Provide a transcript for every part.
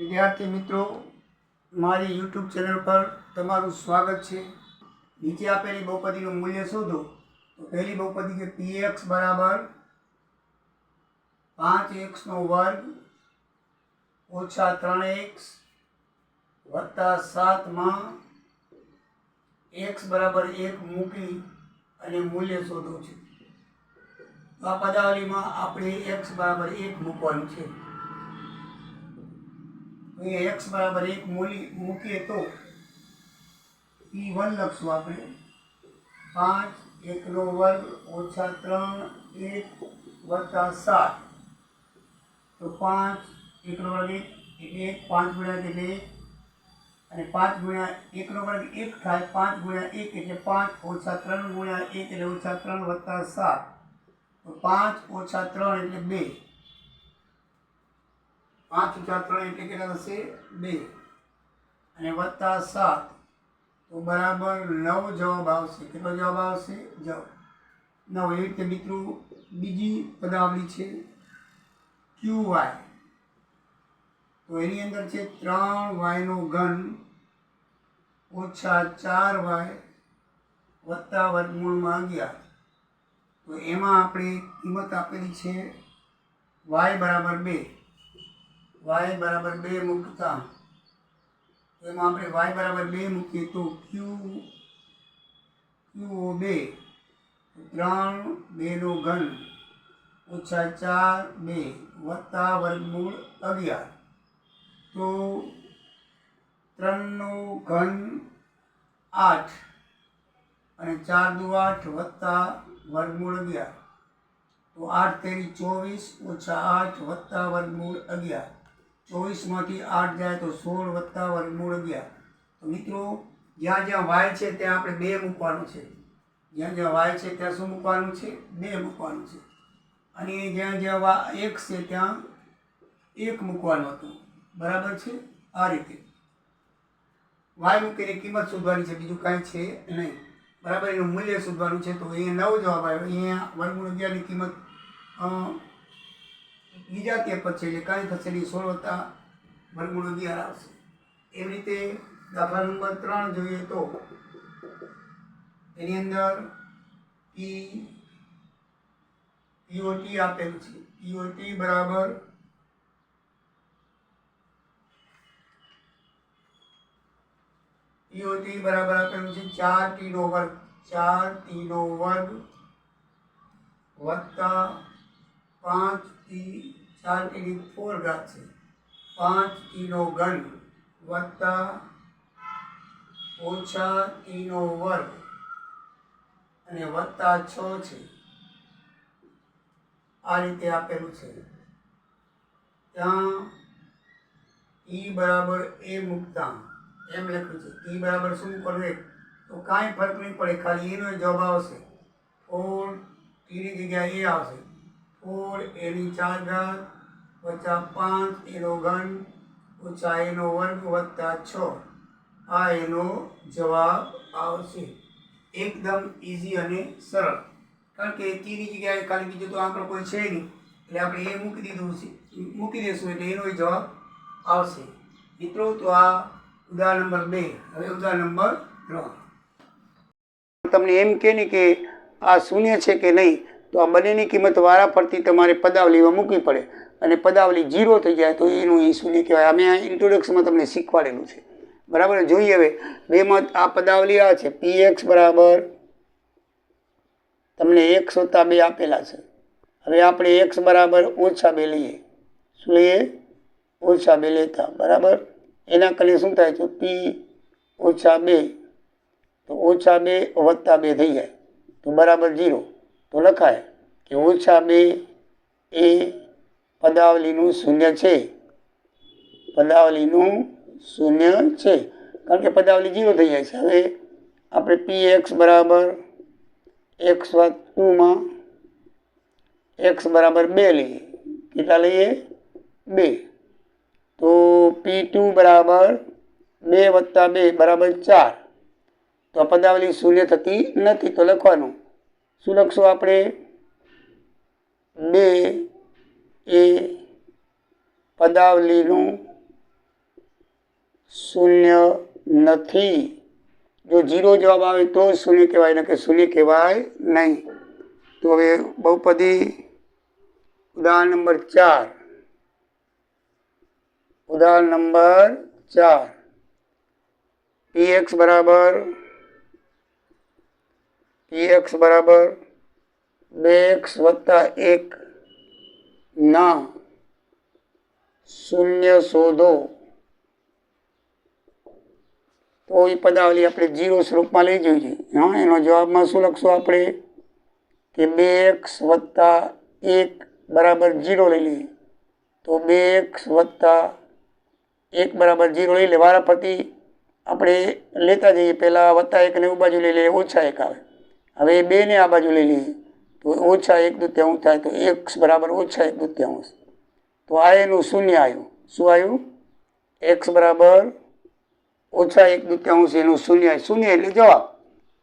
વિદ્યાર્થી મિત્રો, મારી યુટ્યુબ ચેનલ પર તમારું સ્વાગત છે। નીચે આપેલી બહુપદીનું મૂલ્ય શોધો। તો પહેલી બહુપદી કે px બરાબર 5x નો વર્ગ ઓછા 3x વત્તા 7 માં x બરાબર 1 મૂકી અને મૂલ્ય શોધો છે। તો આ પદાવલીમાં આપણે x બરાબર 1 મૂકવાનું છે। x बराबर 1 मूकीए तो p1 लखशु आपणे 5 1 નો વર્ગ ઓછા 3 1 વત્તા 7 તો 5 1 નો વર્ગ 1 5 ગુણ્યા એટલે 1 અને 5 ગુણ્યા 1 નો વર્ગ 1 થાય 5 ગુણ્યા 1 એટલે 5 ઓછા 3 ગુણ્યા 1 એટલે ઓછા 3 વત્તા 7 તો 5 ઓછા 3 એટલે 2 5 ઓછા 3 એટલે કેટલા થશે 2 અને વત્તા 7 તો બરાબર 9 જવાબ આવશે। કેટલો જવાબ આવશે 9। એવી રીતે મિત્રો બીજી પદાવલી છે QY। તો એની અંદર છે 3y નો ઘન ઓછા 4y વત્તા વર્ગમૂળમાં 11। તો એમાં આપણે કિંમત આપેલી છે y બરાબર 2। y बराबर 2 મૂકતા એમાં આપણે y બરાબર 2 મૂકીએ તો QO 2 3 2 નો ઘન ઓછા 4 2 વત્તા વર્ગમૂળ 11 તો 3 નો ઘન 8 અને 4 દુ 8 વત્તા વર્ગમૂળ 11 તો 8 તેરી 24 ઓછા 8 વત્તા વર્ગમૂળ 11 24 માંથી 8 જાય તો 16 વત્તા વર્ગમૂળ 11। તો મિત્રો જ્યાં જ્યાં y છે ત્યાં આપણે 2 મૂકવાનું છે। જ્યાં જ્યાં y છે ત્યાં શું મૂકવાનું છે 2 મૂકવાનું છે અને જ્યાં જ્યાં x છે ત્યાં 1 મૂકવાનું હતું। બરાબર છે। આ રીતે y મૂકીને કિંમત શોધવાની છે, બીજું કાંઈ છે નહીં। બરાબર, એનું મૂલ્ય શોધવાનું છે। તો અહીંયા 9 જવાબ આવ્યો। અહીંયા વર્ગમૂળ 11 ની કિંમત બીજા તે પછી એટલે કાંઈ થશે નહીં, 16 વત્તા વર્ગમૂળ 11 આવશે। એવી રીતે દાખલા નંબર 3 જોઈએ તો એની અંદર POT આપેલું છે। POT બરાબર આપેલું છે 4t નો વર્ગ 4t નો વર્ગ વત્તા 5t 4t ની 4 ઘાત છે 5t નો ઘન વત્તા ઓછા t નો વર્ગ અને વત્તા 6 છે। આ રીતે આપેલું છે। ત્યાં e બરાબર a મૂકતા એમ લખ્યું છે। e બરાબર શું કરવું તો કાંઈ ફરક નહીં પડે, ખાલી એનો જવાબ આવશે। 4 t ની જગ્યાએ a આવશે। 4 a ની 4 ઘાત વત્તા 5 એનો ઘન ઓછા એનો વર્ગ વત્તા 6 આ એનો જવાબ આવશે। એકદમ ઇઝી અને સરળ, કારણ કે t ની જગ્યાએ ખાલી બીજો તો આંકડો કોઈ છે નહીં એટલે આપણે એ મૂકી દઈશું એટલે એનો જવાબ આવશે। મિત્રો, તો આ ઉદાહરણ નંબર 2। હવે ઉદાહરણ નંબર 3 તમને એમ કે ને કે આ શૂન્ય છે કે નહીં, તો આ બંનેની કિંમત વારાફરતી તમારે પદાવલીમાં મૂકવી પડે અને પદાવલી 0 થઈ જાય તો એનું એ શૂન્ય કહેવાય। અમે આ ઇન્ટ્રોડક્શનમાં તમને શીખવાડેલું છે। બરાબર, જોઈએ હવે બેમાં આ પદાવલી આ છે px બરાબર તમને x વત્તા 2 આપેલા છે। હવે આપણે x બરાબર ઓછા 2 લઈએ। શું લઈએ? ઓછા 2 લેતા। બરાબર, એના કરીને શું થાય છે p ઓછા 2 તો ઓછા 2 વત્તા 2 થઈ જાય તો બરાબર 0। તો લખાય કે ઓછા 2 એ પદાવલીનું શૂન્ય છે। પદાવલીનું શૂન્ય છે કારણ કે પદાવલી 0 થઈ જાય છે। હવે આપણે px બરાબર x/2 માં x બરાબર 2 લઈએ। કેટલા લઈએ? 2। તો p2 બરાબર 2 વત્તા 2 બરાબર 4। તો આ પદાવલી શૂન્ય થતી નથી તો લખવાનું શું લખશું આપણે? 2 એ પદાવલીનું શૂન્ય નથી. જો 0 જવાબ આવે તો શૂન્ય કહેવાય, ને કે શૂન્ય કહેવાય નહીં. તો હવે બહુપદી ઉદાહરણ નંબર 4. ઉદાહરણ નંબર 4. px બરાબર 2x વત્તા 1 ના શૂન્ય શોધો. તો એ પદાવલી આપણે 0 સ્વરૂપમાં લઈ જવી જોઈએ. હા, એનો જવાબમાં શું લખશું આપણે કે 2x વત્તા 1 બરાબર 0 લઈ લઈએ. તો 2x વત્તા 1 બરાબર 0 લઈ લે. વારાફરતી આપણે લેતા જઈએ. પહેલાં વત્તા 1 ને એ બાજુ લઈ લઈએ, ઓછા 1 આવે. હવે 2 ને આ બાજુ લઈ લઈએ તો ઓછા 1/2 થાય. તો x બરાબર ઓછા 1/2. તો આ એનું શૂન્ય આવ્યું. શું આવ્યું? x બરાબર ઓછા 1/2 એનું શૂન્ય આવ્યું. શૂન્ય એટલે જવાબ,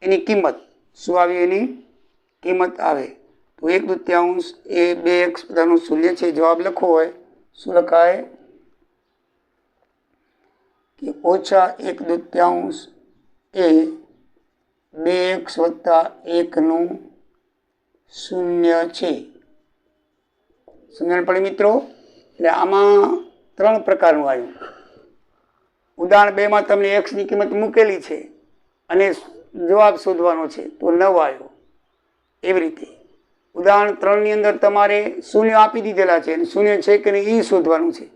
એની કિંમત શું આવી? એની કિંમત આવે. તો 1/2 એ 2x બધાનું શૂન્ય છે. જવાબ લખવો હોય શું લખાય કે ઓછા 1/2 એ 2x વત્તા 1નું શૂન્ય છે. સમજણ પડી મિત્રો? એટલે આમાં 3 પ્રકારનું આવ્યું. ઉદાહરણ 2માં તમને x ની કિંમત મૂકેલી છે અને જવાબ શોધવાનો છે, તો 9 આવ્યો. એવી રીતે ઉદાહરણ 3 ની અંદર તમારે શૂન્ય આપી દીધેલા છે અને શૂન્ય છે કે નહીં એ શોધવાનું છે.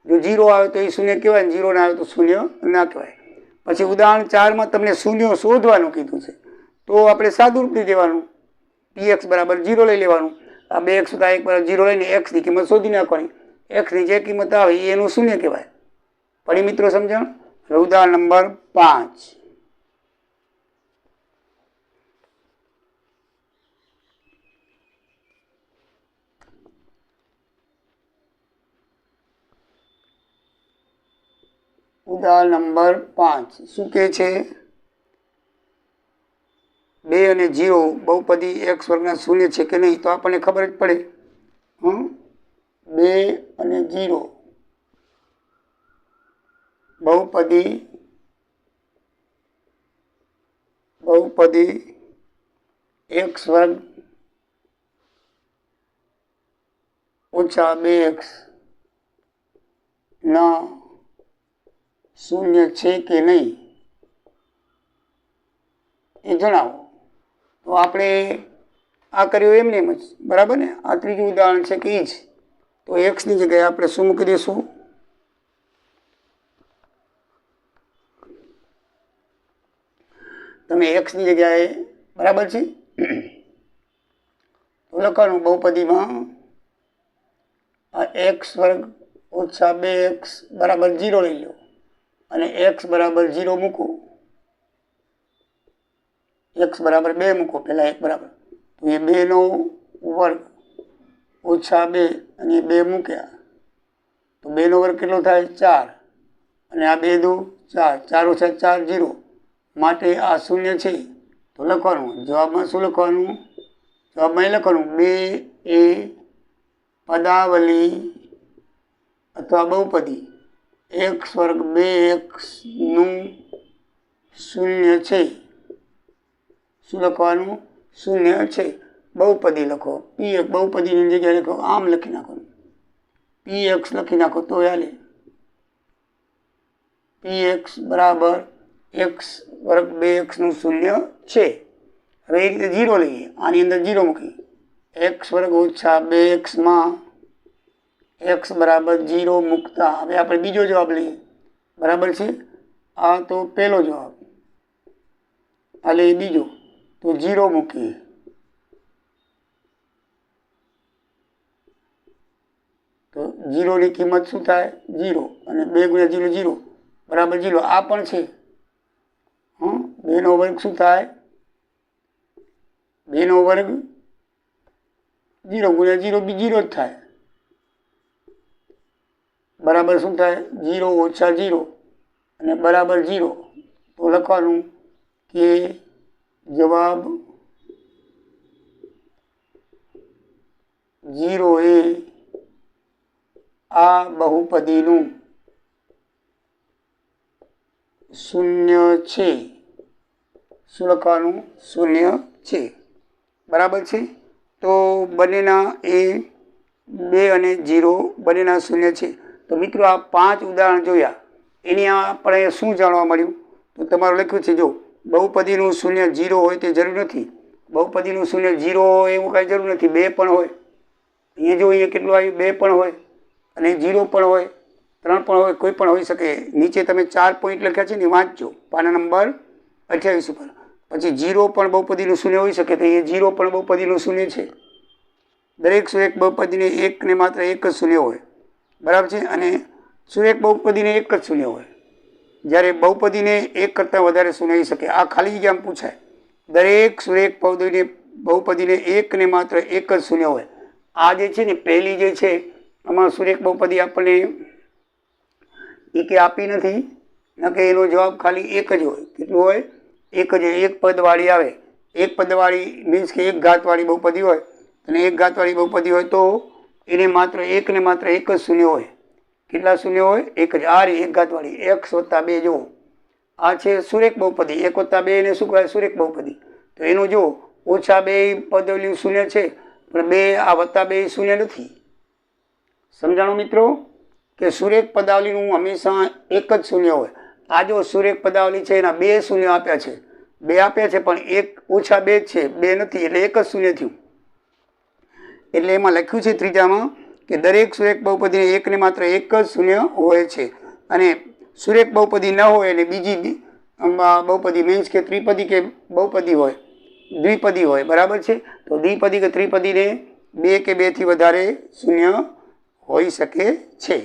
જો 0 આવે તો એ શૂન્ય કહેવાય, 0 ના આવે તો શૂન્ય ના કહેવાય. પછી ઉદાહરણ 4માં તમને શૂન્ય શોધવાનું કીધું છે, તો આપણે સાદું રૂપ લઈ દેવાનું. px બરાબર 0 લઈ લેવાનું. આ 2x વત્તા 1 બરાબર 0 લઈને x ની કિંમત શોધી નાખવાની. x ની જે કિંમત આવે એનું શૂન્ય કહેવાય. પડી મિત્રો સમજણ? ઉદાહરણ નંબર 5. ઉદાહરણ નંબર 5 શું કહે છે? 2 અને 0 બહુપદી x વર્ગના શૂન્ય છે કે નહીં? તો આપણને ખબર જ પડે. 2 અને 0 બહુપદી x વર્ગ ઓછા 2x ના શૂન્ય છે કે નહીં એ જણાવો. તો આપણે આ કર્યું એમને એમ જ, બરાબર ને? આ ત્રીજું ઉદાહરણ છે કે એ જ. તો x ની જગ્યાએ આપણે શું મૂકી દઈશું? તમે x ની જગ્યાએ બરાબર છે તો લખવાનું બહુપદીમાં આ x વર્ગ ઓછા 2x બરાબર 0 લઈ લો અને x બરાબર 0 મૂકો. x બરાબર 2 મૂકો. પહેલા 1 બરાબર, તો એ 2 નો વર્ગ ઓછા 2 અને 2 મૂક્યા તો 2 નો વર્ગ કેટલો થાય? 4. અને આ 2 દુ 4, 4 ઓછા 4 0. માટે આ શૂન્ય છે. તો લખવાનું જવાબમાં શું લખવાનું? જવાબમાં એ લખવાનું 2 એ પદાવલી અથવા બહુપદી x વર્ગ 2x નું શૂન્ય છે. શું લખવાનું? શૂન્ય છે. બહુપદી લખો. px બહુપદીની જગ્યાએ લખો, આમ લખી નાખો. px લખી નાખો તો હાલે. px બરાબર x વર્ગ 2x નું શૂન્ય છે. હવે એ રીતે 0 લઈએ, આની અંદર 0 મૂકી. x વર્ગ ઓછા 2x માં x બરાબર 0 મૂકતા હવે આપણે બીજો જવાબ લઈએ. બરાબર છે? આ તો પહેલો જવાબ, હાલે બીજો. તો 0 મૂકીએ તો 0 ની કિંમત શું થાય? 0. અને 2 ગુણ્યા 0 0 બરાબર 0. આ પણ છે. 2 નો વર્ગ શું થાય? 2 નો વર્ગ 0 ગુણ્યા 0 બી 0 જ થાય. બરાબર શું થાય? 0 ઓછા 0 અને બરાબર 0. તો લખવાનું કે જવાબ 0 એ આ બહુપદીનું શૂન્ય છે. શું લખવાનું? શૂન્ય છે. બરાબર છે. તો બંનેના એ 2 અને 0 બંનેના શૂન્ય છે. તો મિત્રો આ 5 ઉદાહરણ જોયા, એની આપણે શું જાણવા મળ્યું? તો તમારું લખ્યું છે, જો બહુપદીનું શૂન્ય 0 હોય તે જરૂર નથી. બહુપદીનું શૂન્ય 0 હોય એવું કાંઈ જરૂર નથી. 2 પણ હોય. અહીંયા જો અહીંયા કેટલું આવ્યું? 2 પણ હોય અને 0 પણ હોય, 3 પણ હોય, કોઈ પણ હોઈ શકે. નીચે તમે 4 પોઈન્ટ લખ્યા છે ને, વાંચજો પાના નંબર 28 ઉપર. પછી 0 પણ બહુપદીનું શૂન્ય હોઈ શકે, તો એ 0 પણ બહુપદીનું શૂન્ય છે. દરેક સુરેખ બહુપદીને એક ને માત્ર એક જ શૂન્ય હોય. બરાબર છે. અને સુરેખ બહુપદીને એક જ શૂન્ય હોય, જ્યારે બહુપદીને એક કરતાં વધારે શૂન્ય હોઈ શકે. આ ખાલી જગ્યામાં પૂછાય. દરેક સુરેખ બહુપદીને એક ને માત્ર એક જ શૂન્ય હોય. આ જે છે ને, પહેલી જે છે આમાં સુરેખ બહુપદી આપણને એકે આપી નથી, ન કે એનો જવાબ ખાલી એક જ હોય. કેટલું હોય? એક જ. એક પદવાળી આવે. એક પદવાળી મીન્સ કે એક ઘાતવાળી બહુપદી હોય, અને એક ઘાતવાળી બહુપદી હોય તો એને માત્ર એક ને માત્ર એક જ શૂન્ય હોય. કેટલા શૂન્ય હોય? એક જ. આ એક ઘાતવાળી x + 2. જો આ છે સુરેખ બહુપદી. 1 + 2 એને શું કહેવાય? સુરેખ બહુપદી. તો એનું જો -2 પદ શૂન્ય છે, પણ 2 આ +2 શૂન્ય નથી. સમજાણું મિત્રો? કે સુરેખ પદાવલીનું હંમેશા એક જ શૂન્ય હોય. આ જો સુરેખ પદાવલી છે એના 2 શૂન્ય આપ્યા છે. 2 આપ્યા છે, પણ એક -2 જ છે, 2 નથી, એટલે એક જ શૂન્ય થયું. એટલે એમાં લખ્યું છે ત્રીજામાં કે દરેક સુરેખ બહુપદીને એક ને માત્ર એક જ શૂન્ય હોય છે. અને સુરેખ બહુપદી ન હોય અને બીજી બહુપદી મીન્સ કે ત્રિપદી કે બહુપદી હોય, દ્વિપદી હોય. બરાબર છે. તો દ્વિપદી કે ત્રિપદીને 2 કે 2 થી વધારે શૂન્ય હોઈ શકે છે.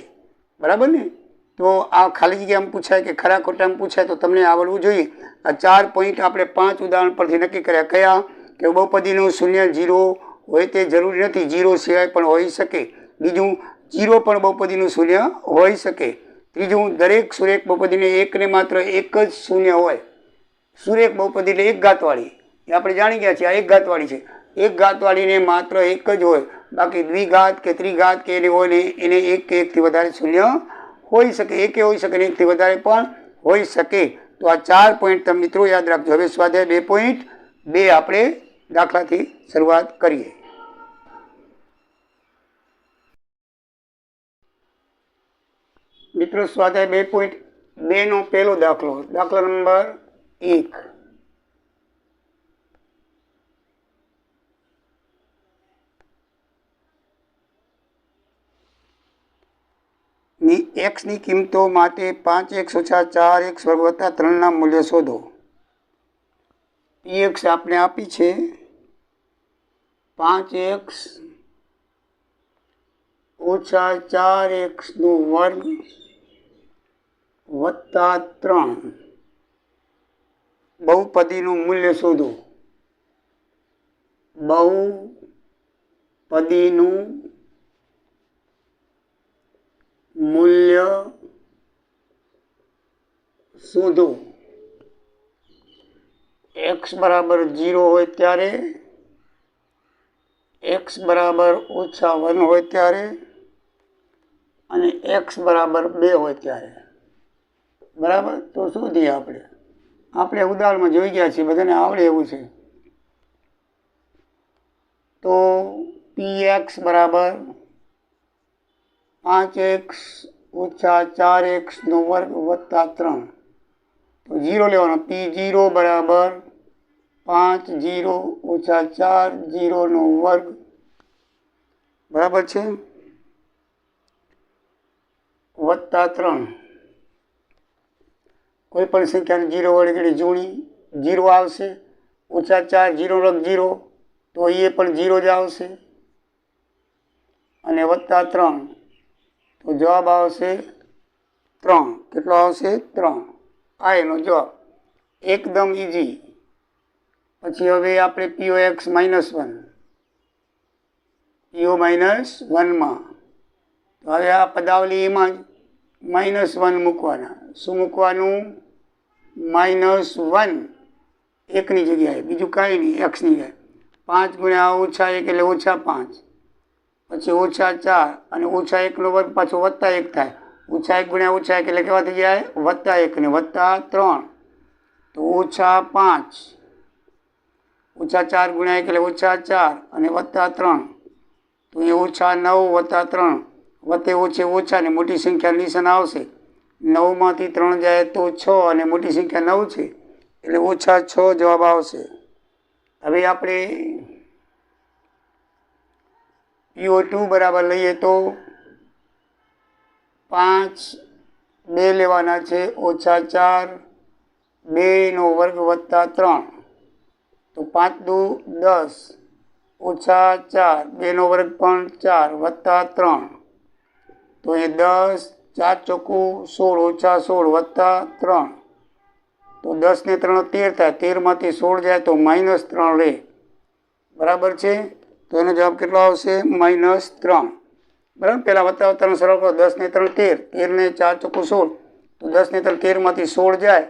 બરાબર ને? તો આ ખાલી જગ્યામાં પૂછાય કે ખરા ખોટામાં પૂછાય તો તમને આવડવું જોઈએ. આ 4 પોઈન્ટ આપણે 5 ઉદાહરણ પરથી નક્કી કર્યા. કયા? કે બહુપદીનું શૂન્ય 0 હોય તે જરૂરી નથી, 0 સિવાય પણ હોઈ શકે. બીજું, 0 પણ બહુપદીનું શૂન્ય હોઈ શકે. ત્રીજું, દરેક સુરેખ બહુપદીને એક ને માત્ર એક જ શૂન્ય હોય. સુરેખ બહુપદી એટલે એક ઘાતવાળી, એ આપણે જાણી ગયા છીએ. આ એક ઘાતવાળી છે. એક ઘાતવાળીને માત્ર એક જ હોય. બાકી દ્વિઘાત કે ત્રિઘાત કે એને હોય ને, એને એક કે એકથી વધારે શૂન્ય હોઈ શકે. એકે હોઈ શકે ને એકથી વધારે પણ હોઈ શકે. તો આ 4 પોઈન્ટ તમે મિત્રો યાદ રાખજો. હવે સ્વાધ્યાય 2.2 આપણે દાખલાથી શરૂઆત કરીએ. મિત્રો સ્વાધ્યાય 2.2 નો પહેલો દાખલો, દાખલા નંબર 1. x ની કિંમતો માટે 5x - 4x² + 3 ના મૂલ્ય શોધો. px આપણે આપી છે 5x - 4x² + 3. બહુપદીનું મૂલ્ય શોધો. બહુપદીનું મૂલ્ય શોધો. x = 0 હોય ત્યારે, x = -1 હોય ત્યારે, અને x = 2 હોય ત્યારે. બરાબર? તો શોધીએ આપણે ઉદાહરણમાં જોઈ ગયા છીએ, બધાને આવડે એવું છે. તો px = 5x - 4x² + 3. તો 0 લેવાનો. p0 = 5 0 - 4 0² બરાબર છે, +3. કોઈ પણ સંખ્યાને 0 વડે જોડી 0 આવશે. -4 0 0, તો એ પણ 0 જ આવશે. અને +3, તો જવાબ આવશે 3. કેટલો આવશે? 3. આ એનો જવાબ. એકદમ ઈઝી. પછી હવે આપણે POX -1, PO -1 તો હવે આ પદાવલી એમાં જ -1 મૂકવાના. શું મૂકવાનું? -1 એકની જગ્યાએ, બીજું કાંઈ નહીં. x ની જગ્યાએ 5 × -1 એટલે -5, પછી -4 અને -1² પાછો +1 થાય. -1 ગુણ્યા -1 એટલે કેવા થઈ જાય? +1 ને +3 તો -5. -4 ગુણ્યા 1 એટલે -4 અને +3 તો એ -9 +3 વત્તે ઓછે ઓછા ને મોટી સંખ્યા નિશાન આવશે. 9 માંથી 3 જાય તો 6 અને મોટી સંખ્યા 9 છે એટલે -6 જવાબ આવશે. હવે આપણે PO2 બરાબર લઈએ તો 5 2 લેવાના છે -4 2 નો વર્ગ + 3 તો 5 દુ 10 -4 2 નો વર્ગ પણ 4 + 3 તો એ 10 4 ચોકું 16 -16 + 3 તો 10 ને 3 13 થાય. 13 માંથી 16 જાય તો -3 રહે. બરાબર છે. તો એનો જવાબ કેટલો આવશે? -3. બરાબર. પહેલાં વત્તાનો સરળ કરો. 10 ને 3 13, 13 ને 4 ચોકું 16 તો 10 ને 3 13 માંથી 16 જાય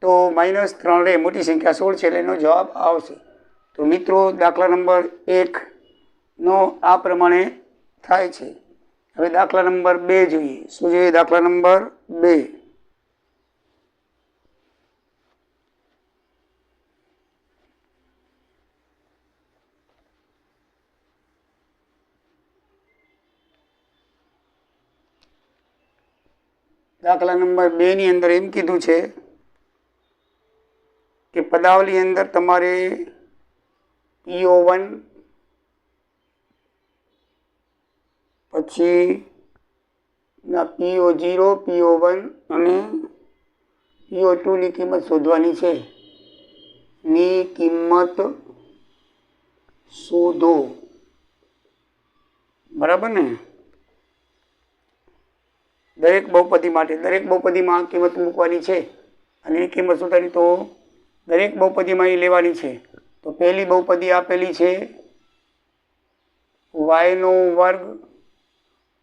તો -3 રહે. મોટી સંખ્યા 16 છે એટલે એનો જવાબ આવશે. તો મિત્રો દાખલા નંબર 1 નો આ પ્રમાણે થાય છે. હવે દાખલા નંબર 2 જોઈએ. શું જોઈએ? દાખલા નંબર 2. દાખલા નંબર 2 ની અંદર એમ કીધું છે કે પદાવલી અંદર તમારે PO1 પછી PO0 PO1 અને PO2 ની કિંમત શોધવાની છે. ની કિંમત શોધો. બરાબર ને? દરેક બહુપદી માટે દરેક બહુપદીમાં કિંમત મૂકવાની છે અને એ કિંમત શોધવાની. તો દરેક બહુપદીમાં એ લેવાની છે. તો પહેલી બહુપદી આપેલી છે y² -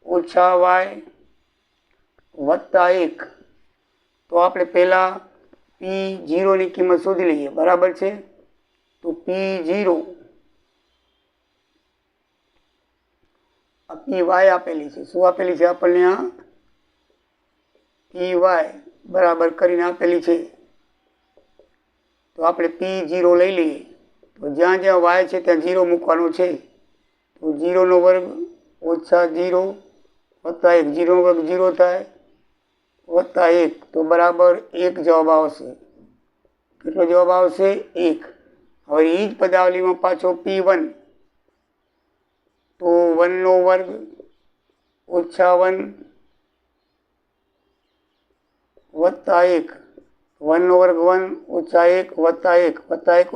y +1. તો આપણે પહેલા P0 ની કિંમત શોધી લઈએ. બરાબર છે. તો P0 PY આપેલી છે. શું આપેલી છે આપણને? આ PY બરાબર કરીને આપેલી છે. તો આપણે P0 લઈ લઈએ. તો જ્યાં જ્યાં y છે ત્યાં 0 મૂકવાનો છે. તો 0 નો વર્ગ -0 +1 0 નો વર્ગ 0 થાય +1 તો બરાબર 1 જવાબ આવશે. કેટલો જવાબ આવશે? 1. હવે એ જ પદાવલીમાં પાછો P1 તો 1 નો વર્ગ -1 +1 1 નો વર્ગ 1 -1 +1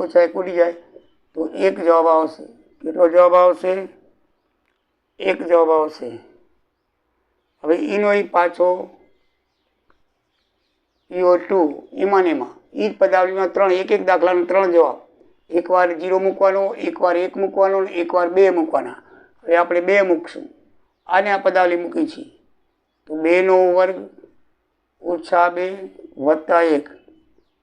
+1 ઉડી જાય તો 1 જવાબ આવશે. કેટલો જવાબ આવશે? 1 જવાબ આવશે. હવે એનો એ પાછો PO2 એમાં એ જ પદાવલીમાં 3 એક દાખલાનો 3 જવાબ. એકવાર 0 મૂકવાનો, એકવાર 1 મૂકવાનો, એકવાર 2 મૂકવાના. હવે આપણે 2 મૂકશું. આને આ પદાવલી મૂકી છે. તો 2 નો વર્ગ -2 +1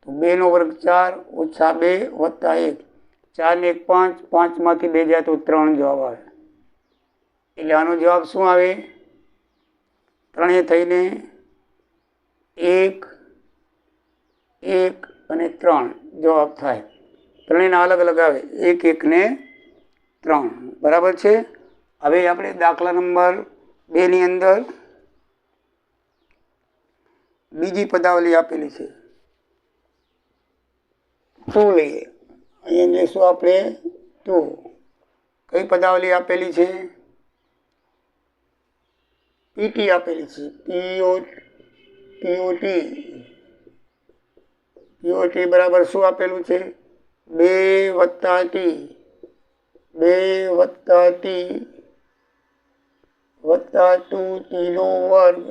તો 2 નો વર્ગ 4 -2 +1 4 ને 1 5 5 માંથી 2 જાય તો 3 જવાબ આવે. એટલે આનો જવાબ શું આવે? 3 થઈને 1 1 અને 3 જવાબ થાય. ત્રણેયના અલગ અલગ આવે 1 1 ને 3. બરાબર છે. હવે આપણે દાખલા નંબર 2 ની અંદર બીજી પદાવલી આપેલી છે. શું લઈએ? અહીંયા લઈશું આપણે 2. કઈ પદાવલી આપેલી છે? PT આપેલી છે. POT બરાબર શું આપેલું છે? 2 + t 2 + t +2t નો વર્ગ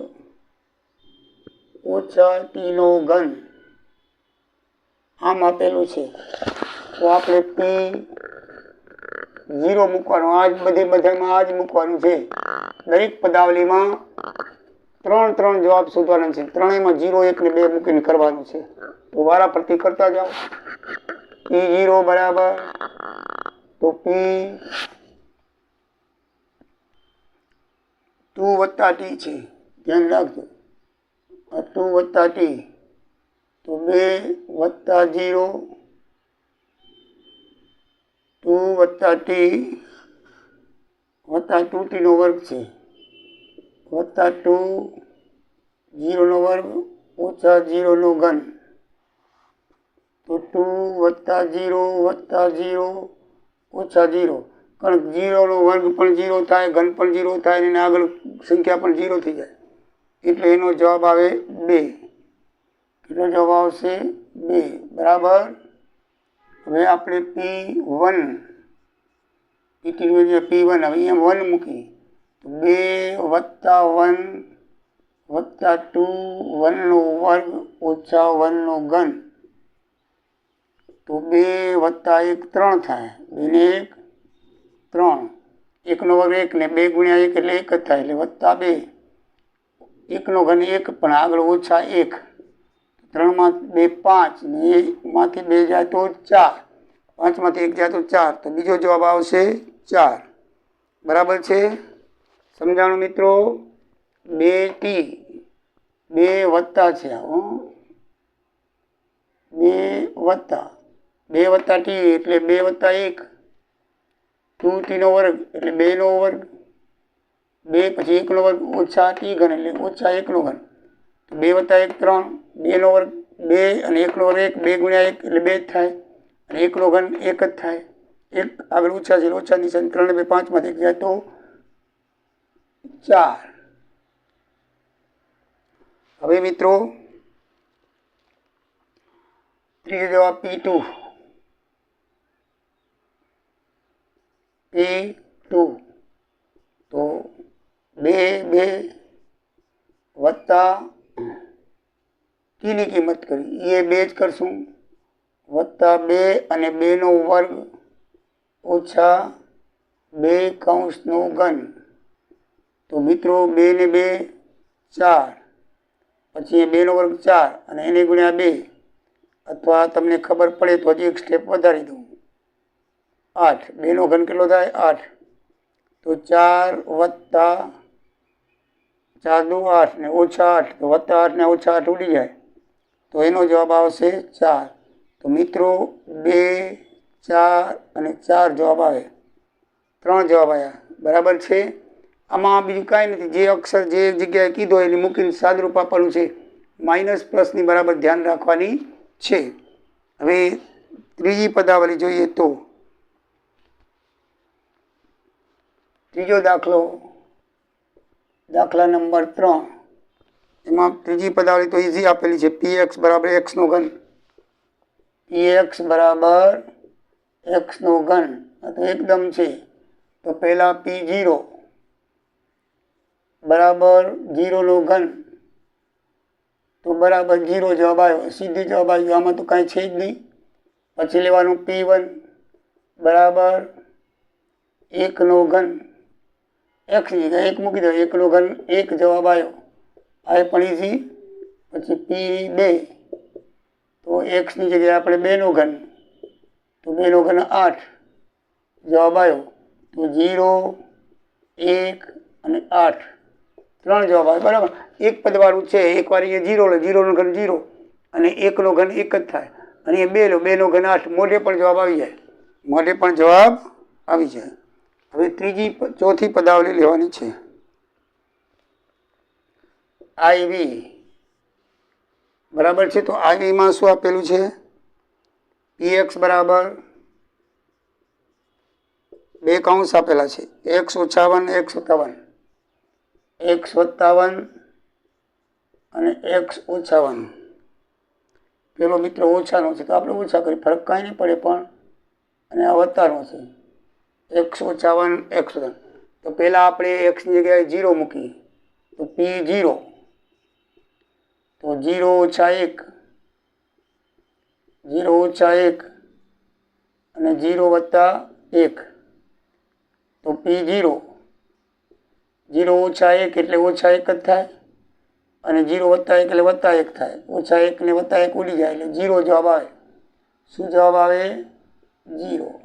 -t નો ઘન આમ આપેલું છે. તો આપણે P0 મૂકવાનું. આ જ બધામાં આ જ મૂકવાનું છે. દરેક પદાવલીમાં 3 જવાબ શોધવાના છે. ત્રણેયમાં 0 1 ને 2 મૂકીને કરવાનું છે. તો વારા પ્રતિ કરતા જાઓ. P0 બરાબર તો P2 + t છે. ધ્યાન રાખજો. આ 2 + t તો 2 + 0 2 + t + 2t નો વર્ગ છે +2 0 નો વર્ગ -0 નો ઘન. તો 2 + 0 + 0 -0 કારણ કે 0 નો વર્ગ પણ 0 થાય, ઘન પણ 0 થાય અને આગળ સંખ્યા પણ 0 થઈ જાય, એટલે એનો જવાબ આવે 2. કેટલો જવાબ આવશે? 2 બરાબર. હવે આપણે P1 P1 હવે અહીંયા 1 મૂકી 2 + 1 + 2 1 નો વર્ગ -1 નો ઘન. તો 2 + 1 3 થાય. 2 ને 1 3, 1 નો વર્ગ 1 ને 2 × 1 એટલે 1 જ થાય, એટલે +2. 1 નો ઘન 1 પણ આગળ -1. 3 માં 2 5 ને 1 માંથી 2 જાય તો 4, 5 માંથી 1 જાય તો 4. તો બીજો જવાબ આવશે 4. બરાબર છે? સમજાણું મિત્રો? 2t 2 વત્તા છે 2 + t એટલે 2 + 1 2t નો વર્ગ એટલે 2 નો વર્ગ 2 પછી 1 નો વર્ગ -t ઘન એટલે -1 નો ઘન. 2 + 1 3, 2 નો વર્ગ 2 અને 1 નો વર્ગ 1, 2 × 1 એટલે 2 જ થાય અને 1 નો ઘન 1 જ થાય. 1 આગળ ઓછા છે, ઓછા નિશાની 3 ને 2 5 માંથી 1 જાય તો 4. હવે મિત્રો ત્રીજો જવાબ P2 તો 2 વત્તા t ની કિંમત કરી એ 2 જ કરશું વત્તા 2 અને 2 નો વર્ગ ઓછા 2 કૌંસનો ઘન. તો મિત્રો 2 ને 2 4, પછી 2 નો વર્ગ 4 અને એને ગુણ્યા 2, અથવા તમને ખબર પડે તો હજી એક સ્ટેપ વધારી દઉં 8. 2 નો ઘન કેટલો થાય? 8. તો 4 વત્તા 4 દુ 8 ને ઓછા 8, તો વત્તા 8 ને ઓછા 8 ઉડી જાય, તો એનો જવાબ આવશે 4. તો મિત્રો 2 4 અને 4 જવાબ આવે. 3 જવાબ આવ્યા. બરાબર છે? આમાં બીજું કાંઈ નથી, જે અક્ષર જે જગ્યાએ કીધો એની મૂકીને સાદરૂપ આપવાનું છે. માઇનસ પ્લસની બરાબર ધ્યાન રાખવાની છે. હવે ત્રીજી પદાવલી જોઈએ તો ત્રીજો દાખલો, દાખલા નંબર 3. એમાં ત્રીજી પદાવલી તો ઈઝી આપેલી છે. px = x નો ઘન. px = x નો ઘન આ તો એકદમ છે. તો પહેલા p0 = 0 નો ઘન, તો બરાબર 0 જવાબ આવ્યો, સીધી જવાબ આવ્યો, આમાં તો કાંઈ છે જ નહીં. પછી લેવાનું p1 = 1 નો ઘન, x ની જગ્યાએ 1 મૂકી દો, 1 નો ઘન 1 જવાબ આવ્યો, આ પણ ઈઝી. પછી p2 તો x ની જગ્યાએ આપણે 2 નો ઘન, તો 2 નો ઘન 8 જવાબ આવ્યો. તો 0 1 અને 8 3 જવાબ આવે. બરાબર, એક પદવાળું છે, એકવાર અહીંયા 0 લો, 0 નો ઘન 0 અને 1 નો ઘન 1 જ થાય, અને એ 2 લો, 2 નો ઘન 8, મોઢે પણ જવાબ આવી જાય, મોઢે પણ જવાબ આવી જાય. હવે ચોથી પદાવલી લેવાની છે. IV બરાબર છે. તો IV માં શું આપેલું છે? px = 2 કૌંસ આપેલા છે, x - 1 x + 1, x + 1 અને x - 1. પેલો મિત્રો ઓછાનો છે તો આપણે ઓછા કરી, ફરક કાંઈ નહીં પડે, પણ અને આ વત્તાનો છે x - 1 x + 1. તો પહેલાં આપણે x ની જગ્યાએ 0 મૂકી, તો p0 તો 0 - 1 0 - 1 અને 0 + 1, તો p0 0 - 1 એટલે -1 જ થાય, અને 0 + 1 એટલે +1 થાય. -1 ને +1 ઉડી જાય એટલે 0 જવાબ આવે. શું જવાબ આવે? 0.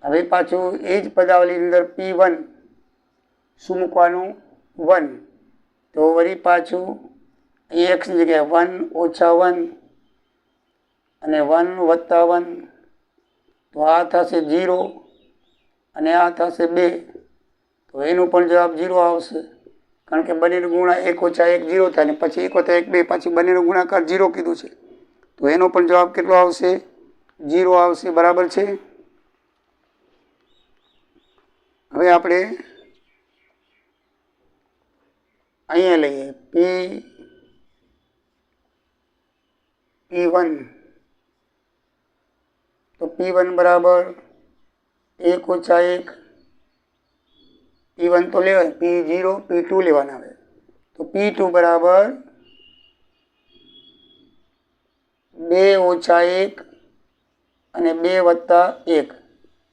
હવે પાછું એ જ પદાવલીની અંદર p1 શું મૂકવાનું? 1. તો વળી પાછું અહીં એક્સની જગ્યાએ 1 ઓછા 1 અને 1 વત્તા 1, તો આ થશે 0 અને આ થશે 2, તો એનો પણ જવાબ 0 આવશે, કારણ કે બંનેનો ગુણાકાર 1 ઓછા 1 0 થાય ને પછી 1 વત્તા 1 2, પછી બંનેનો ગુણાકાર 0 કીધું છે, તો એનો પણ જવાબ કેટલો આવશે? 0 આવશે. બરાબર છે. હવે આપણે અહીંયા લઈએ P1, તો P1 બરાબર 1 ઓછા 1, P1 તો લેવાય, P0 P2 લેવાના આવે, તો P2 બરાબર 2 ઓછા 1 અને 2 વત્તા 1,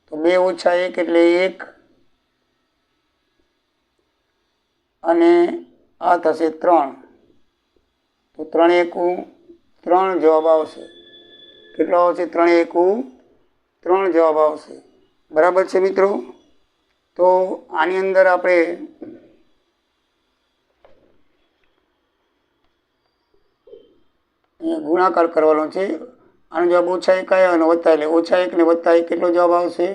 તો 2 ઓછા 1 એટલે 1 અને આ થશે 3, તો 3 એકું 3 જવાબ આવશે. કેટલો આવશે? 3 એકું 3 જવાબ આવશે. બરાબર છે મિત્રો. તો આની અંદર આપણે ગુણાકાર કરવાનો છે. આનો જવાબ ઓછા 1 આવ્યો અને વત્તા, એટલે ઓછા 1 ને વત્તા 1 કેટલો જવાબ આવશે?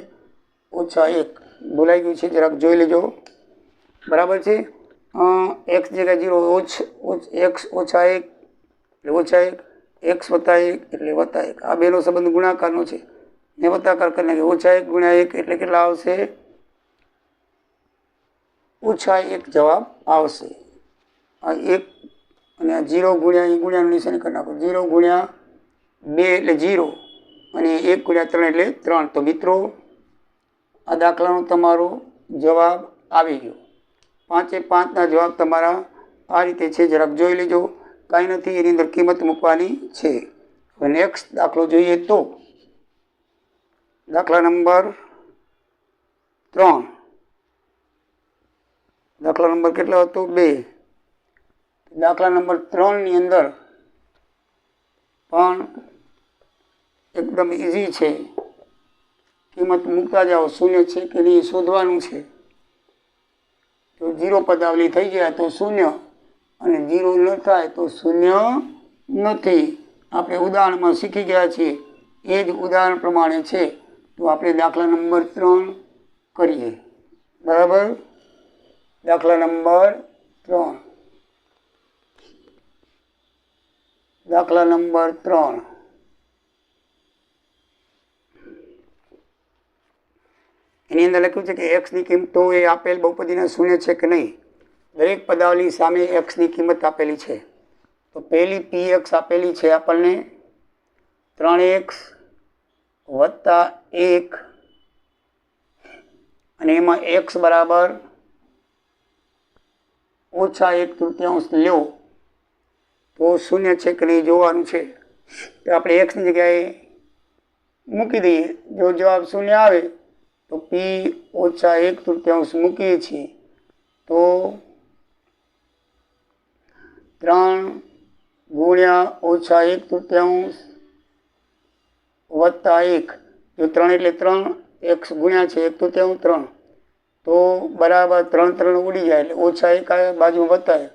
ઓછા 1. બોલાઈ ગયું છે, જરાક જોઈ લેજો. બરાબર છે. x જગ્યાએ 0, x ઓછા 1 એટલે ઓછા 1, x વત્તા 1 એટલે વત્તા 1. આ બેનો સંબંધ ગુણાકારનો છે ને વત્તાકાર કરી નાખે. ઓછા 1 ગુણ્યા 1 એટલે કેટલા આવશે? ઓછા 1 જવાબ આવશે. આ 1 અને આ 0 ગુણ્યા અહીં ગુણ્યાનું નિશાન કરી નાખો. 0 ગુણ્યા 2 એટલે 0 અને 1 ગુણ્યા 3 એટલે 3. તો મિત્રો આ દાખલાનો તમારો જવાબ આવી ગયો. 5 જવાબ તમારા આ રીતે છે, જરાક જોઈ લેજો. કાંઈ નથી, એની અંદર કિંમત મૂકવાની છે. હવે નેક્સ્ટ દાખલો જોઈએ. તો દાખલા નંબર 3. દાખલા નંબર કેટલો હતો? 2. દાખલા નંબર 3 ની અંદર પણ એકદમ ઇઝી છે. કિંમત મૂકતા જાઓ, શૂન્ય છે કે નહીં શોધવાનું છે. તો 0 પદાવલી થઈ જાય તો 0 અને 0 ન થાય તો 0 નથી. આપણે ઉદાહરણમાં શીખી ગયા છીએ, એ જ ઉદાહરણ પ્રમાણે છે. તો આપણે દાખલા નંબર 3 કરીએ. બરાબર. દાખલા નંબર 3. દાખલા નંબર 3. એની અંદર લખ્યું છે કે એક્સની કિંમતો એ આપેલ બહુપદીના શૂન્ય છે કે નહીં. દરેક પદાવલી સામે એક્સની કિંમત આપેલી છે. તો પહેલી px આપેલી છે આપણને 3x વત્તા 1 અને એમાં x બરાબર ઓછા 1/3 લો તો શૂન્ય છે કે નહીં જોવાનું છે. તો આપણે એક્સની જગ્યાએ મૂકી દઈએ. જો જવાબ શૂન્ય આવે તો p ઓછા 1/3 મૂકીએ છીએ તો 3 ગુણ્યા ઓછા 1/3 વત્તા 1, જો 3 એટલે 3, x ગુણ્યા છે 1/3 3, તો બરાબર 3 3 ઉડી જાય એટલે ઓછા 1 આવે, બાજુમાં વત્તા 1,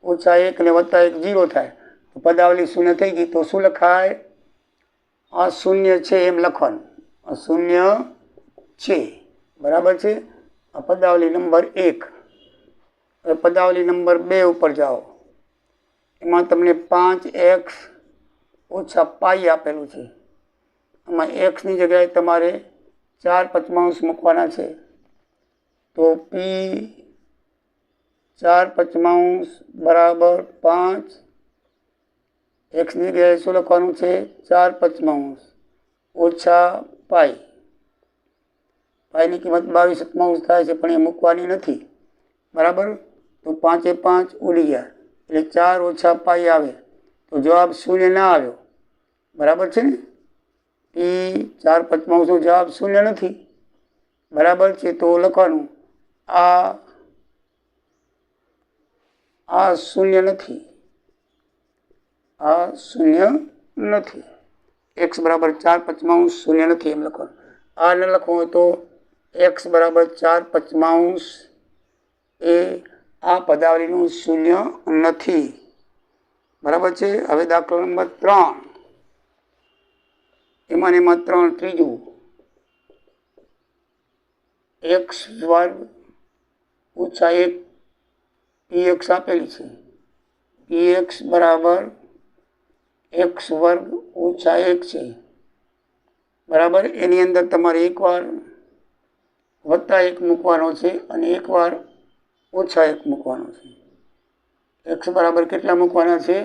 ઓછા 1 ને વત્તા 1 0 થાય. તો પદાવલી શૂન્ય થઈ ગઈ. તો શું લખાય? આ શૂન્ય છે એમ લખવાનું. આ શૂન્ય છે. બરાબર છે. આ પદાવલી નંબર 1. હવે પદાવલી નંબર 2 ઉપર જાઓ. એમાં તમને 5x ઓછા પાઈ આપેલું છે. આમાં એક્સની જગ્યાએ તમારે 4/5 મૂકવાના છે. તો p 4/5 બરાબર 5. એક્સની જગ્યાએ શું લખવાનું છે? 4/5 ઓછા પાઈ. પાઈની કિંમત 22/7 થાય છે, પણ એ મૂકવાની નથી. બરાબર. તો 5 એ 5 ઉડી ગયા એટલે 4 ઓછા પાઈ આવે. તો જવાબ શૂન્ય ના આવ્યો. બરાબર છે ને? p 4/5 નો જવાબ શૂન્ય નથી. બરાબર છે. તો લખવાનું આ શૂન્ય નથી. આ શૂન્ય નથી. x બરાબર 4/5 શૂન્ય નથી એમ લખવાનું. આ ન લખવું હોય તો x બરાબર 4/5 એ આ પદાવલીનું શૂન્ય નથી. બરાબર છે. હવે દાખલો નંબર 3, એમાં 3 ત્રીજું, x વર્ગ ઓછા 1 px આપેલી છે. px બરાબર x વર્ગ ઓછા 1 છે. બરાબર. એની અંદર તમારે એકવાર +1 મૂકવાનો છે અને એકવાર -1 મૂકવાનો છે. x બરાબર કેટલા મૂકવાના છે?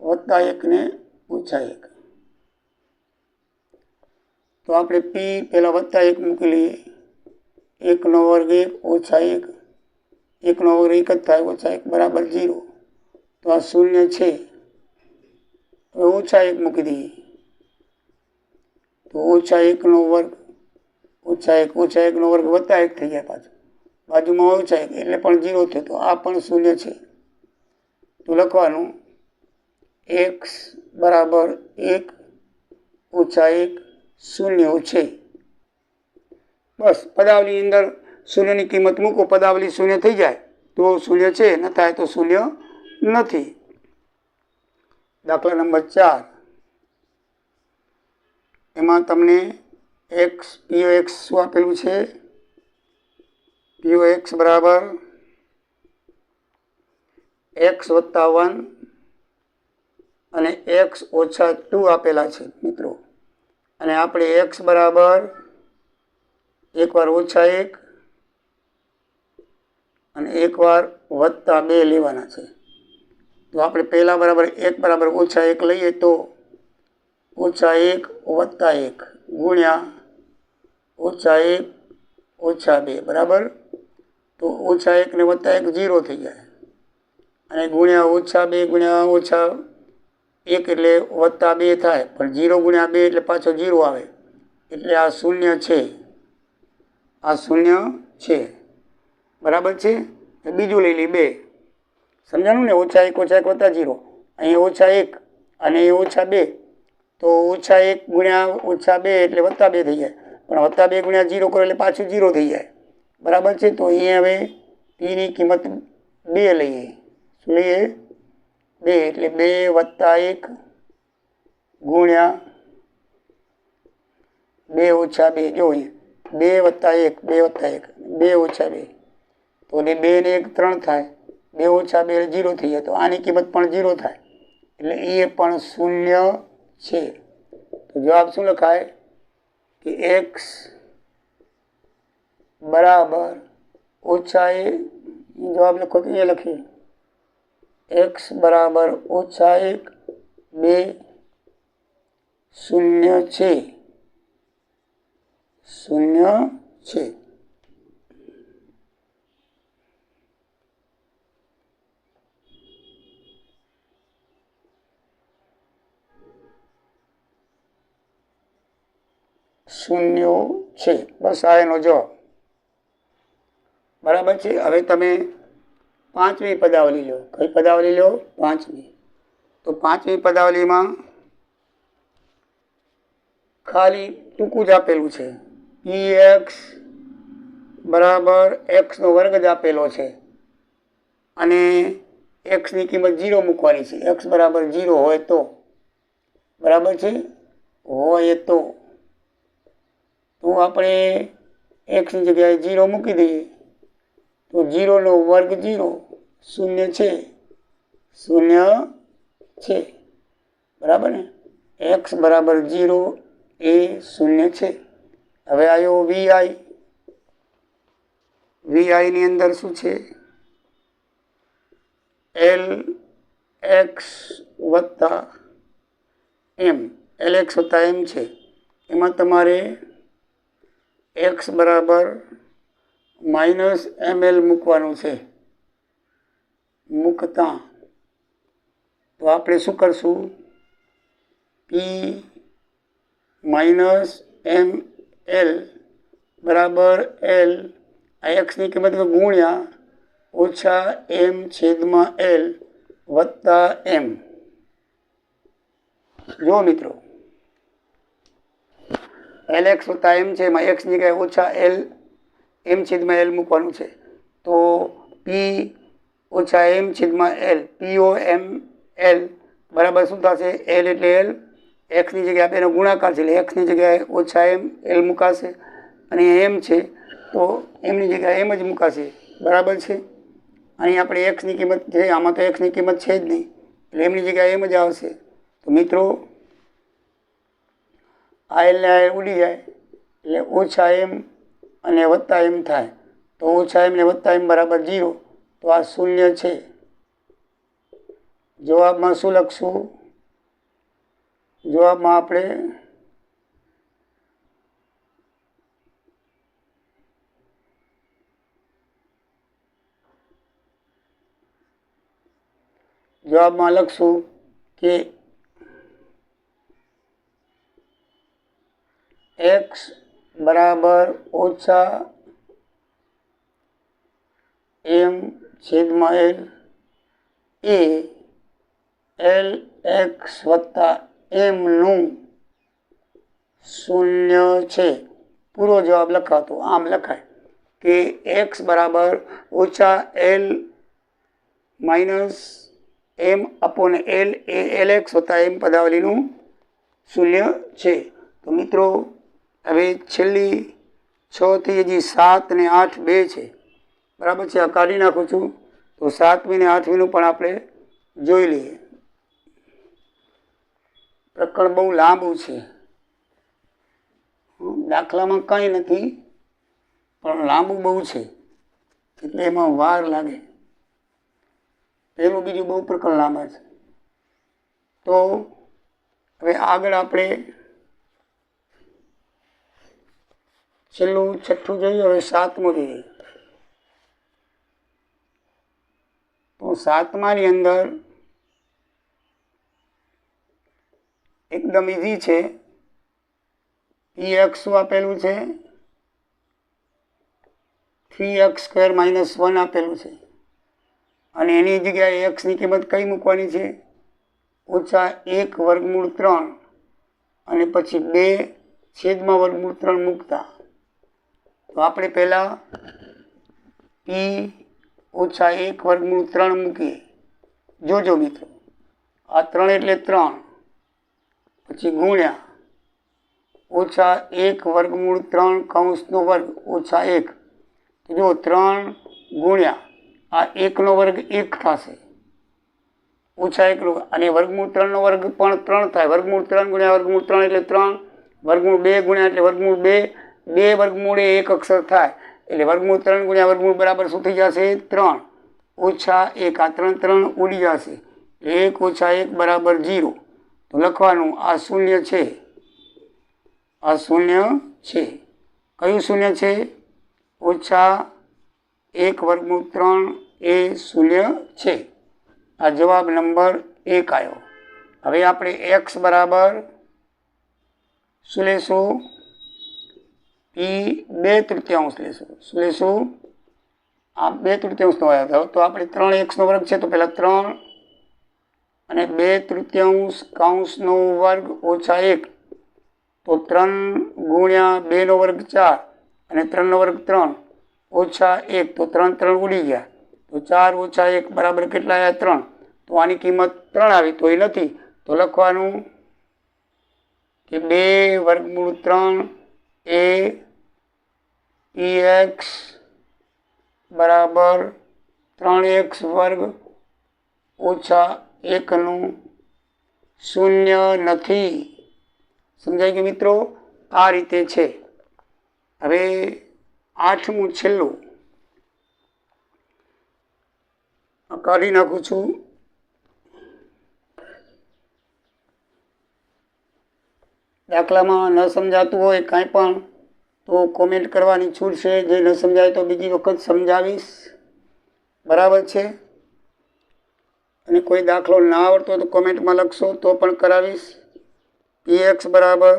+1 ને -1. તો આપણે p પહેલા +1 મૂકી લઈએ. 1 નો વર્ગ 1 -1, 1 નો વર્ગ 1 જ થાય, -1 બરાબર 0. તો આ શૂન્ય છે. હવે -1 મૂકી દઈએ. તો -1 નો વર્ગ -1 નો વર્ગ +1 થઈ જાય. પાછું બાજુમાં -1 એટલે પણ 0 થયો. તો આ પણ શૂન્ય છે. તો લખવાનું x બરાબર 1 -1 શૂન્ય છે. બસ પદાવલી અંદર શૂન્યની કિંમત મૂકો, પદાવલી શૂન્ય થઈ જાય તો શૂન્ય છે, ન થાય તો શૂન્ય નથી. દાખલા નંબર 4, એમાં તમને px શું આપેલું છે? px બરાબર x + 1 અને x - 2 આપેલા છે મિત્રો. અને આપણે x બરાબર એકવાર -1 અને એકવાર +2 લેવાના છે. તો આપણે પહેલા બરાબર 1 બરાબર -1 લઈએ તો -1 + 1 ગુણ્યા -1 -2 બરાબર. તો -1 ને +1 0 થઈ જાય અને ગુણ્યા -2 ગુણ્યા -1 એટલે +2 થાય, પણ 0 ગુણ્યા 2 એટલે પાછો 0 આવે. એટલે આ શૂન્ય છે. આ શૂન્ય છે. બરાબર છે. બીજું લઈ લઈએ 2. સમજાણું ને? -1 -1 + 0. અહીં -1 અને -2. તો -1 ગુણ્યા -2 એટલે +2 થઈ જાય, પણ +2 ગુણ્યા 0 કરો એટલે પાછું 0 થઈ જાય. બરાબર છે. તો અહીંયા હવે pની કિંમત 2 લઈએ. શું લઈએ? 2 એટલે 2 + 1 ગુણ્યા 2 - 2. જો અહીંયા 2 + 1 2 - 2 તો 2 ને 1 3 થાય, 2 - 2 એટલે 0 થઈ જાય. તો આની કિંમત પણ 0 થાય. એટલે એ પણ શૂન્ય છે. તો જવાબ શું લખાય? કે x બરાબર -1, જવાબ લખો તો એ લખીએ x બરાબર -1 2 શૂન્ય છે. શૂન્ય છે. શૂન્યો છે. બસ આ એનો જવાબ. બરાબર છે. હવે તમે 5મી પદાવલી લો. કઈ પદાવલી લો? 5મી. તો 5મી પદાવલીમાં ખાલી ટૂંકું જ આપેલું છે. px બરાબર x નો વર્ગ જ આપેલો છે અને x ની કિંમત 0 મૂકવાની છે. x બરાબર 0 હોય તો. બરાબર છે. હોય તો આપણે x ની જગ્યાએ 0 મૂકી દઈએ. તો 0 નો વર્ગ 0, શૂન્ય છે. શૂન્ય છે. બરાબર ને? x બરાબર 0 એ શૂન્ય છે. હવે આવ્યો vi ની અંદર શું છે? lx + m. lx + m છે. એમાં તમારે x બરાબર -ml મૂકવાનું છે. મૂકતા તો આપણે શું કરશું? p -ml બરાબર l, આ x ની કિંમત ગુણ્યા -m/l + m. જો મિત્રો lx + m છે. એમાં x ની જગ્યાએ -l એમ છેદમાં એલ મૂકવાનું છે. તો પી ઓછા એમ છેદમાં એલ, પીઓ એમ એલ બરાબર શું થશે? એલ એટલે એલ, એક્સની જગ્યાએ બેનો ગુણાકાર છે એટલે એક્સની જગ્યાએ ઓછા એમ એલ મુકાશે, અને એમ છે તો એમની જગ્યાએ એમ જ મુકાશે. બરાબર છે. અહીં આપણે એક્સની કિંમત છે, આમાં તો એક્સની કિંમત છે જ નહીં એટલે એમની જગ્યાએ એમ જ આવશે. તો મિત્રો આ એલને આ ઉડી જાય એટલે ઓછા એમ અને વત્તા એમ થાય. તો ઓછા એમ ને વત્તા એમ બરાબર 0. તો આ શૂન્ય છે. જવાબમાં શું લખશું? જવાબમાં આપણે લખશું કે x બરાબર ઓછા એમ છેદમાં એલ એ એલ એક્સ વત્તા એમનું શૂન્ય છે. પૂરો જવાબ લખાતો આમ લખાય કે એક્સ બરાબર ઓછા L minus M upon L એ એલ એક્સ વત્તા એમ પદાવલીનું શૂન્ય છે. તો મિત્રો હવે છેલ્લી 6 થી હજી 7 અને 8 2 છે. બરાબર છે. આ કાઢી નાખું છું. તો 7મી ને 8મીનું પણ આપણે જોઈ લઈએ. પ્રકરણ બહુ લાંબુ છે. દાખલામાં કંઈ નથી પણ લાંબુ બહુ છે એટલે એમાં વાર લાગે. પહેલું બીજું બહુ પ્રકરણ લાંબા છે. તો હવે આગળ આપણે છેલ્લું 6થું જોઈએ. હવે 7મું જોઈએ. તો 7માની અંદર એકદમ ઈઝી છે. px શું આપેલું છે? 3x² - 1 આપેલું છે, અને એની જગ્યાએ એક્સની કિંમત કઈ મૂકવાની છે? ઓછા 1 વર્ગમૂળ 3 અને પછી 2 છેદમાં વર્ગમૂળ 3 મૂકતા. તો આપણે પહેલા p ઓછા 1 વર્ગમૂળ 3 મૂકીએ. જોજો મિત્રો, આ 3 એટલે 3, પછી ગુણ્યા ઓછા 1 વર્ગમૂળ 3 કૌંસનો વર્ગ ઓછા 1. તો જો 3 ગુણ્યા આ 1નો વર્ગ 1 થશે, ઓછા 1નો, અને વર્ગમૂળ 3નો વર્ગ પણ 3 થાય. વર્ગમૂળ 3 ગુણ્યા વર્ગમૂળ 3 એટલે 3, વર્ગમૂળ 2 ગુણ્યા એટલે વર્ગમૂળ 2, 2 વર્ગમૂળે 1 અક્ષર થાય એટલે વર્ગમૂળ 3 ગુણ્યા વર્ગમૂળ બરાબર શું થઈ જશે? 3 ઓછા 1. આ 3 3 ઉડી જશે. 1 ઓછા 1 બરાબર 0. તો લખવાનું આ શૂન્ય છે. આ શૂન્ય છે. કયું શૂન્ય છે? ઓછા 1 વર્ગમૂળ 3 એ શૂન્ય છે. આ જવાબ નંબર 1 આવ્યો. હવે આપણે x બરાબર શું લેશું? p 2/3 લેશું. શું લેશું? આ 2/3 આવ્યો. તો આપણે 3x નો વર્ગ છે તો પહેલા 3 અને 2/3 કૌંસનો વર્ગ ઓછા 1. તો 3 ગુણ્યા 2 નો વર્ગ 4 અને 3 નો વર્ગ 3 ઓછા 1. તો 3 3 ઉડી ગયા. તો 4 ઓછા 1 બરાબર કેટલા આવ્યા? 3. તો આની કિંમત 3 આવી. તો એ નથી. તો લખવાનું કે 2 વર્ગમૂળ 3 એ px બરાબર 3x વર્ગ ઓછા 1નું શૂન્ય નથી. સમજાય ગયું મિત્રો? આ રીતે છે. હવે 8મું છેલ્લું કાઢી નાખું છું. દાખલામાં ન સમજાતું હોય કાંઈ પણ તો કોમેન્ટ કરવાની છૂટ છે. જે ન સમજાય તો બીજી વખત સમજાવીશ. બરાબર છે. અને કોઈ દાખલો ના આવડતો તો કોમેન્ટમાં લખશો તો પણ કરાવીશ. px બરાબર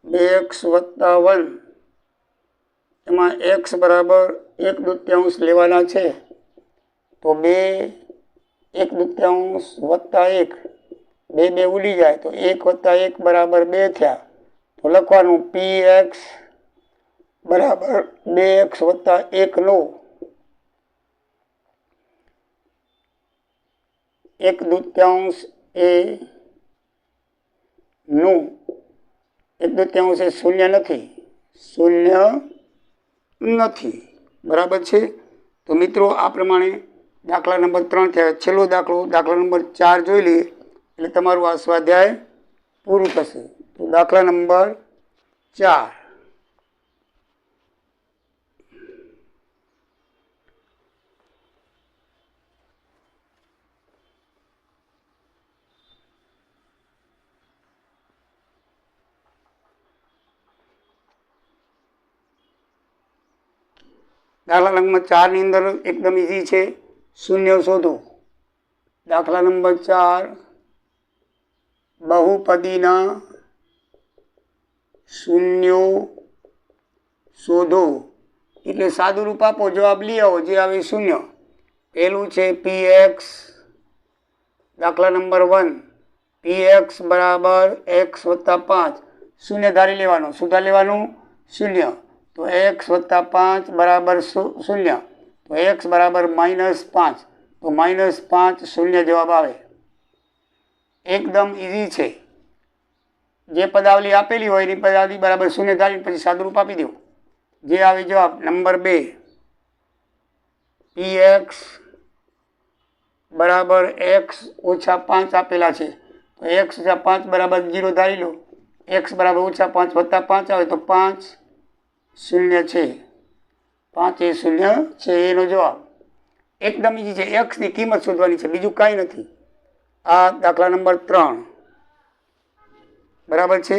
2x વત્તા 1, એમાં x બરાબર 1/2 લેવાના છે. તો 2 1/2 વત્તા 1, 2 2 ઉડી જાય તો 1 વત્તા 1 બરાબર 2 થયા. તો લખવાનું px બરાબર 2x વત્તા 1નો 1/2 એ નું 1/2 એ શૂન્ય નથી બરાબર છે। તો મિત્રો આ પ્રમાણે દાખલા નંબર 3 થયા। છેલ્લો દાખલો દાખલા નંબર 4 જોઈ લઈએ એટલે તમારું આ સ્વાધ્યાય પૂરું થશે। તો દાખલા નંબર 4 દાખલા નંબર 4 ની અંદર એકદમ ઈઝી છે, શૂન્ય શોધો। દાખલા નંબર 4 બહુપદીના શૂન્યો શોધો એટલે સાદું રૂપ આપો, જવાબ લઈ આવો, જે આવે શૂન્ય। પહેલું છે px, દાખલા નંબર 1 px બરાબર x વત્તા 5, શૂન્ય ધારી લેવાનું। શું ધારી લેવાનું? શૂન્ય। તો x વત્તા 5 બરાબર શૂન્ય, તો x બરાબર -5, તો -5 શૂન્ય જવાબ આવે। એકદમ ઈઝી છે, જે પદાવલી આપેલી હોય એની પદાવલી બરાબર શૂન્ય ધારી પછી સાદુરૂપ આપી દેવું, જે આવે જવાબ। નંબર 2 px બરાબર x ઓછા 5 આપેલા છે, તો x ઓછા 5 બરાબર 0 ધારી લો। x બરાબર ઓછા 5 વત્તા 5 આવે તો 5 શૂન્ય છે, 5 એ શૂન્ય છે, એનો જવાબ। એકદમ ઈઝી છે, x ની કિંમત શોધવાની છે, બીજું કાંઈ નથી। આ દાખલા નંબર 3 બરાબર છે।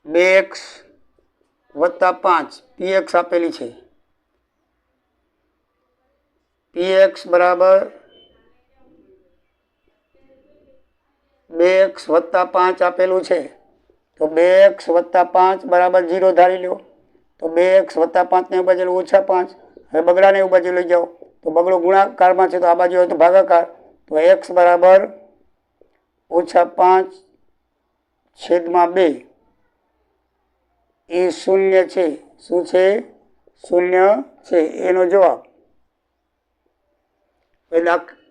2x વત્તા 5 px આપેલી છે, px બરાબર 2x વત્તા 5 આપેલું છે, તો 2x વત્તા 5 બરાબર 0 ધારી લો। તો 2x વત્તા 5 ને બાજુ ઓછા 5, હવે બગડાને એ બાજુ લઈ જાઓ, તો બગડો ગુણાકારમાં છે તો આ બાજુ હોય તો ભાગાકાર, તો x બરાબર ઓછા 5/2 એ શૂન્ય છે। શું છે? શૂન્ય છે, એનો જવાબ।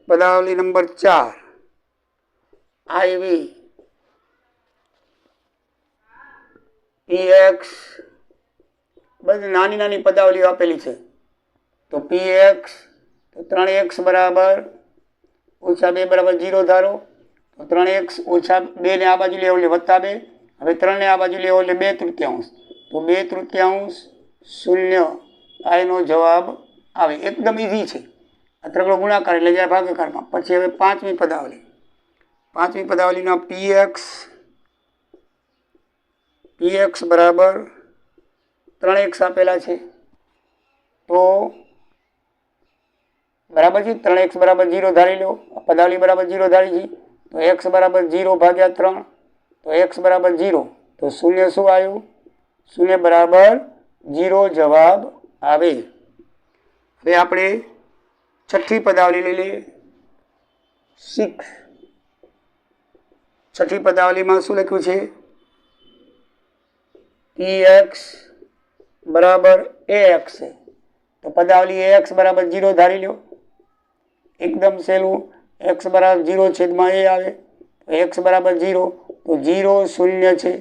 પદાવલી નંબર 4 આવી px, બધી નાની નાની પદાવલીઓ આપેલી છે, તો px તો 3x બરાબર ઓછા 2 બરાબર 0 ધારો, તો 3x ઓછા 2 ને આ બાજુ લેવો એટલે વત્તા 2, હવે 3 ને આ બાજુ લેવો એટલે 2/3, તો 2/3 શૂન્ય, આ એનો જવાબ આવે। એકદમ ઈઝી છે, આ ત્રગડો ગુણાકાર એટલે જાય ભાગાકારમાં। પછી હવે પાંચમી પદાવલીના px બરાબર 3x આપેલા છે, તો બરાબર છે, 3x બરાબર 0 ધારી લો, પદાવલી બરાબર 0 ધારી છે, તો x બરાબર 0 ભાગ્યા 3, તો x બરાબર 0, તો શૂન્ય શું આવ્યું? શૂન્ય બરાબર 0 જવાબ આવે। હવે આપણે છઠ્ઠી પદાવલી લઈ લઈએ, 6। છઠ્ઠી પદાવલીમાં શું લખ્યું છે? px બરાબર ax છે, તો પદાવલી ax બરાબર 0 ધારી લો। એકદમ સહેલું, x બરાબર 0 છેદમાં a આવે, તો x બરાબર 0, તો 0 શૂન્ય છે,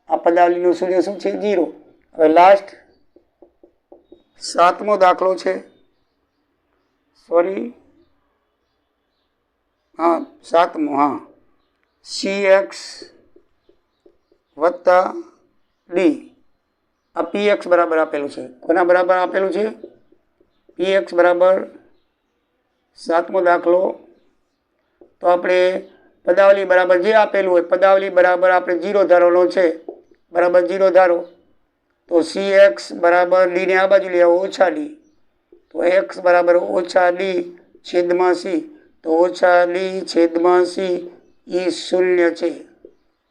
આ પદાવલીનું શૂન્ય શું છે? 0। હવે લાસ્ટ 7મો દાખલો છે, cx વત્તા d, આ px બરાબર આપેલું છે, કોના બરાબર આપેલું છે? px બરાબર 7મો દાખલો, તો આપણે પદાવલી બરાબર જે આપેલું હોય પદાવલી બરાબર આપણે 0 ધારવાનો છે, બરાબર 0 ધારો, તો cx બરાબર d ને આ બાજુ લઈ આવો ઓછા d, તો x બરાબર ઓછા d છેદમાં c, તો ઓછા d છેદમાં c એ શૂન્ય છે।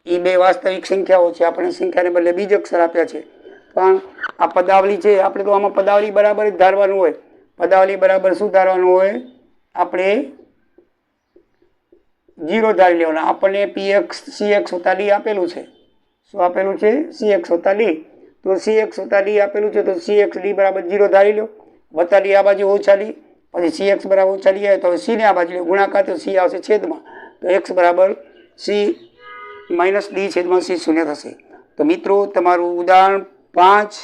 એ બે વાસ્તવિક સંખ્યાઓ છે, આપણે સંખ્યાને બદલે બીજઅક્ષર આપ્યા છે, પણ આ પદાવલી છે, આપણે તો આમાં પદાવલી બરાબર જ ધારવાનું હોય। પદાવલી બરાબર શું ધારવાનું હોય? આપણે 0 ધારી લેવાના। આપણને cx વત્તા d આપેલું છે, શું આપેલું છે? cx વત્તા d, તો CX વત્તા ડી આપેલું છે તો CX ડી બરાબર 0 ધારી લો, વત્તા ડી આ બાજુ ઓછા ડી, પછી CX બરાબર ઓછા ડી આવે તો C ને આ બાજુ ગુણાકાર તો C આવશે છેદમાં, તો X બરાબર C માઇનસ ડી છેદમાં C શૂન્ય થશે. તો મિત્રો તમારું ઉદાહરણ 5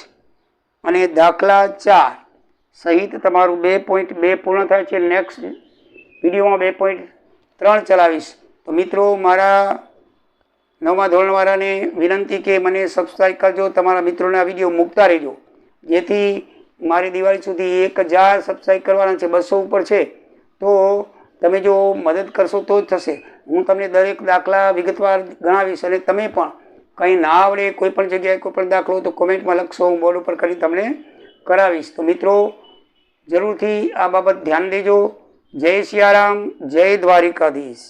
અને દાખલા 4 સહિત તમારું 2.2 પૂર્ણ થાય છે. નેક્સ્ટ વિડીયોમાં 2.3 ચલાવીશ. તો મિત્રો મારા 9મા ધોરણવાળાને વિનંતી કે મને સબસ્ક્રાઈબ કરજો, તમારા મિત્રોને આ વિડીયો મૂકતા રહેજો, જેથી મારી દિવાળી સુધી 1000 સબસ્ક્રાઈબ કરવાના છે, 200 ઉપર છે. તો તમે જો મદદ કરશો તો જ થશે. હું તમને દરેક દાખલા વિગતવાર ગણાવીશ અને તમે પણ કંઈ ના આવડે કોઈ પણ જગ્યાએ કોઈ પણ દાખલો તો કોમેન્ટમાં લખશો, હું બોર્ડ ઉપર કરી તમને કરાવીશ. તો મિત્રો જરૂરથી આ બાબત ધ્યાન દેજો. જય સિયારામ, જય દ્વારિકાધીશ.